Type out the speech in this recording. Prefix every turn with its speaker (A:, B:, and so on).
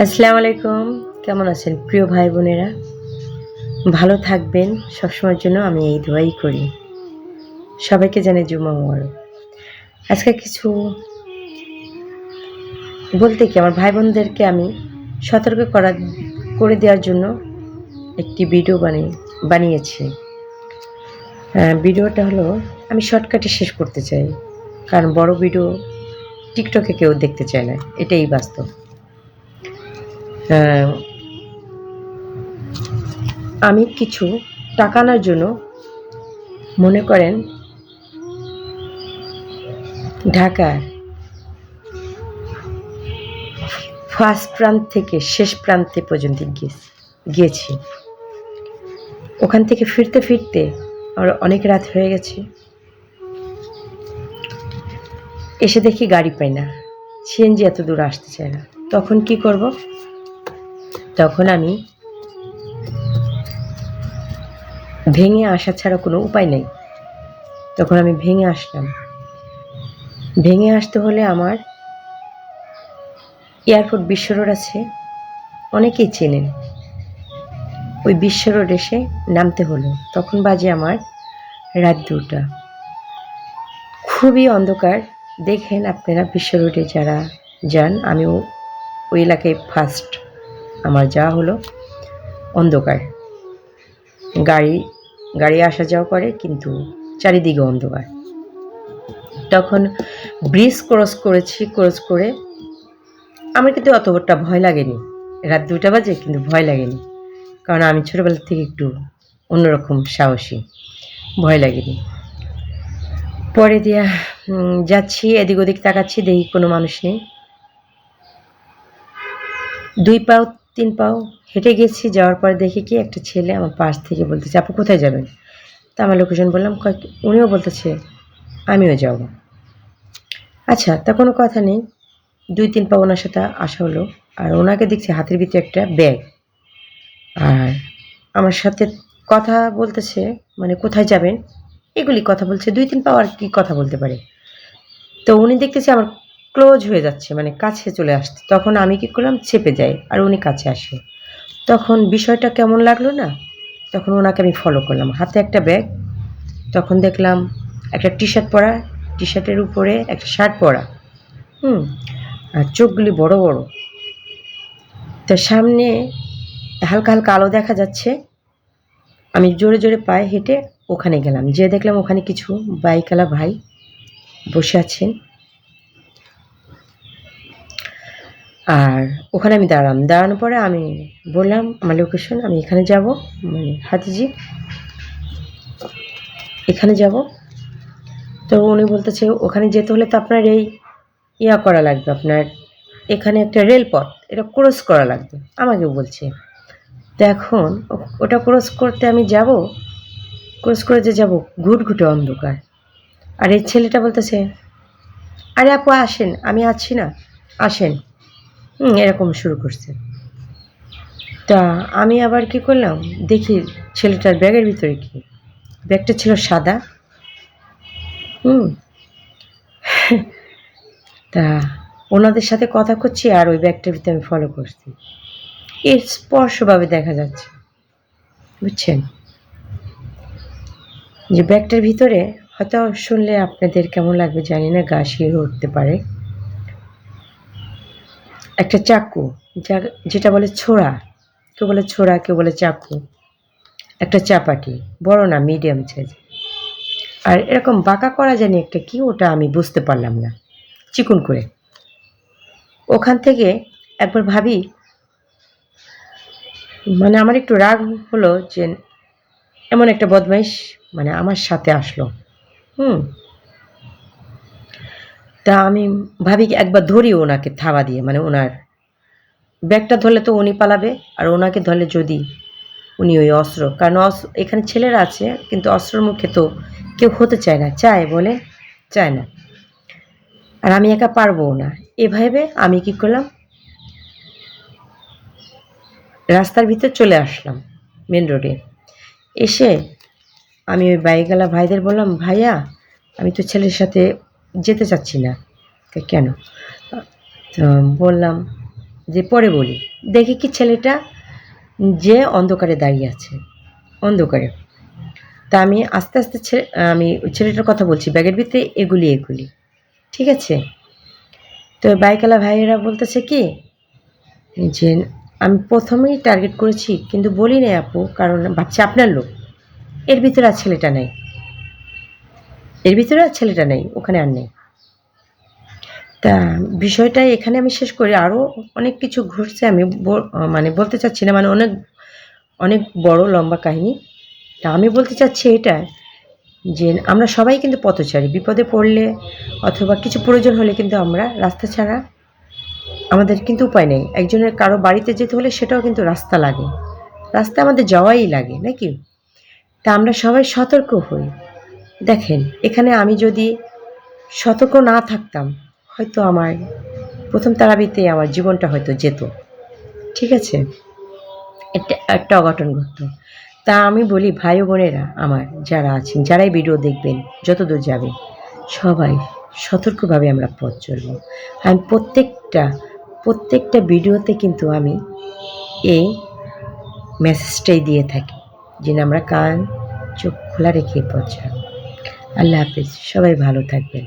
A: আসসালামু আলাইকুম। কেমন আছেন প্রিয় ভাই বোনেরা? ভালো থাকবেন সবসময়ের জন্য আমি এই দোয়াই করি। সবাইকে জানাই জুমা মোবারক। আজকে কিছু বলতে কি আমার ভাই বোনদেরকে আমি সতর্ক করে দেওয়ার জন্য একটি ভিডিও বানিয়েছি। ভিডিওটা হলো আমি শর্টকাটে শেষ করতে চাই, কারণ বড় ভিডিও টিকটকে কেউ দেখতে চায় না, এটাই বাস্তব। আমি কিছু টাকা আনার জন্য মনে করেন ঢাকার ফার্স্ট প্রান্ত থেকে শেষ প্রান্তে পর্যন্ত গিয়েছি। ওখান থেকে ফিরতে ফিরতে আমার অনেক রাত হয়ে গেছে। এসে দেখি গাড়ি পাই না, সিএনজি এত দূর আসতে চায় না। তখন কি করব? তখন আমি ভেঙে আসা ছাড়া কোনো উপায় নেই। তখন আমি ভেঙে আসলাম। ভেঙে আসতে হলে আমার এয়ারপোর্ট বিশ্ব রোড আছে, অনেকেই চেনেন। ওই বিশ্ব রোড এসে নামতে হলো। তখন বাজে আমার রাত 2টা। খুবই অন্ধকার। দেখেন আপনারা বিশ্ব রোডে যারা যান, আমিও ওই এলাকায় ফার্স্ট আমার যাওয়া হলো। অন্ধকার, গাড়ি আসা যাওয়া করে, কিন্তু চারিদিকে অন্ধকার। তখন ব্রিজ ক্রস করে আমার কিন্তু অতটা ভয় লাগেনি। রাত 2টা বাজে, কিন্তু ভয় লাগেনি, কারণ আমি ছোটোবেলা থেকে একটু অন্যরকম সাহসী, ভয় লাগেনি। পরে দিয়া যাচ্ছি, এদিক ওদিক তাকাচ্ছি, দেখি কোনো মানুষ নেই। 2 পাও 3 পাও হেঁটে গেছি। যাওয়ার পরে দেখি কি একটা ছেলে আমার পাশ থেকে বলতেছে, আপু কোথায় যাবেন? তা আমার লোকেশন বললাম, উনিও বলতেছে আমিও যাব। আচ্ছা, তা কোনো কথা নেই। 2-3 পা ওনার সাথে আসা হলো। আর ওনাকে দেখছি হাতের ভিতরে একটা ব্যাগ, আর আমার সাথে কথা বলতেছে, মানে কোথায় যাবেন এগুলি কথা বলছে। 2-3 পা আর কি কথা বলতে পারে। তো উনি দেখতেছি আমার ক্লোজ হয়ে যাচ্ছে, মানে কাছে চলে আসছে। তখন আমি কি করলাম, চেপে যাই, আর উনি কাছে আসে। তখন বিষয়টা কেমন লাগলো না? তখন ওনাকে আমি ফলো করলাম, হাতে একটা ব্যাগ। তখন দেখলাম একটা টি শার্ট পরা, টি শার্টের উপরে একটা শার্ট পরা, আর চোখগুলি বড় বড়। তো সামনে হালকা হালকা আলো দেখা যাচ্ছে। আমি জোরে জোরে পায়ে হেঁটে ওখানে গেলাম। যেয়ে দেখলাম ওখানে কিছু বাইকওয়ালা ভাই বসে আছেন। আর ওখানে আমি দাঁড়ানোর পরে আমি বললাম আমার লোকেশন, আমি এখানে যাব, মানে হাতিজি এখানে যাব। তো উনি বলতেছে ওখানে যেতে হলে তো আপনার এই করা লাগবে, আপনার এখানে একটা রেলপথ, এটা ক্রস করা লাগবে, আমাকেও বলছে। তো এখন ওটা ক্রস করতে আমি যাব, ক্রস করে যে যাব, ঘুটঘুটে অন্ধকার। আর এই ছেলেটা বলতেছে, আরে আপু আসেন, আমি আছি না, আসেন। এরকম শুরু করছে। তা আমি আবার কি করলাম, দেখি ছেলেটার ব্যাগের ভিতরে কি, ব্যাগটা ছিল সাদা। তা ওনাদের সাথে কথা করছি, আর ওই ব্যাগটার ভিতরে আমি ফলো করছি। এর স্পর্শভাবে দেখা যাচ্ছে, বুঝছেন, যে ব্যাগটার ভিতরে, হয়তো শুনলে আপনাদের কেমন লাগবে জানি না, গা শিহরে উঠতে পারে, একটা চাকু, যেটা বলে ছোড়া, কেউ বলে ছোড়া, কেউ বলে চাকু, একটা চাপাটি, বড় না, মিডিয়াম সাইজ। আর এরকম বাঁকা করা জানি একটা কি, ওটা আমি বুঝতে পারলাম না, চিকন করে। ওখান থেকে একবার ভাবি, মানে আমার একটু রাগ হলো যে এমন একটা বদমাইশ মানে আমার সাথে আসলো। তা আমি ভাবি একবার ধরি ওনাকে থাবা দিয়ে, মানে ওনার ব্যাগটা ধরলে তো উনি পালাবে, আর ওনাকে ধরলে যদি উনি ওই অস্ত্র, কারণ এখানে ছেলেরা আছে, কিন্তু অস্ত্রের মুখে তো কেউ হতে চায় না, চায় বলে চায় না, আর আমি একা পারবো না। এভাবে আমি কি করলাম, রাস্তার ভিতর চলে আসলাম, মেন রোডে এসে আমি ওই বাইকওয়ালা ভাইদের বললাম, ভাইয়া আমি তো ছেলের সাথে যেতে চাচ্ছি না। কেন? তো বললাম যে পরে বলি, দেখি কি ছেলেটা যে অন্ধকারে দাঁড়িয়ে আছে, অন্ধকারে। তা আমি আস্তে আস্তে আমি ওই ছেলেটার কথা বলছি, ব্যাগের ভিতরে এগুলি এগুলি, ঠিক আছে। তো বাইকওয়ালা ভাইয়েরা বলতেছে কি যে আমি প্রথমেই টার্গেট করেছি কিন্তু বলি নাই আপু, কারণ ভাবছি আপনার লোক, এর ভিতরে আর ছেলেটা নেই, এর ভিতরে আর ছেলেটা নেই, ওখানে আর নেই। তা বিষয়টা এখানে আমি শেষ করি, আরও অনেক কিছু ঘটছে, আমি মানে বলতে চাচ্ছি না, মানে অনেক অনেক বড় লম্বা কাহিনী। তা আমি বলতে চাচ্ছি এটা যে আমরা সবাই কিন্তু পথচারী, বিপদে পড়লে অথবা কিছু প্রয়োজন হলে কিন্তু আমরা রাস্তা ছাড়া আমাদের কিন্তু উপায় নেই। একজনের কারো বাড়িতে যেতে হলে সেটাও কিন্তু রাস্তা লাগে, রাস্তা আমাদের যাওয়াই লাগে নাকি। তা আমরা সবাই সতর্ক হই। দেখেন এখানে আমি যদি সতর্ক না থাকতাম, হয়তো আমার প্রথম তারাবিতে আমার জীবনটা হয়তো যেত, ঠিক আছে, এটা একটা অঘটন ঘটতো। তা আমি বলি ভাই ও বোনেরা আমার যারা আছেন, যারাই ভিডিও দেখবেন, যতদূর যাবে, সবাই সতর্কভাবে আমরা পথ চলব। আমি প্রত্যেকটা ভিডিওতে কিন্তু আমি এই মেসেজটাই দিয়ে থাকি যে আমরা কান চোখ খোলা রেখে পথ চলব। আল্লাহ হাফিজ, সবাই ভালো থাকবেন।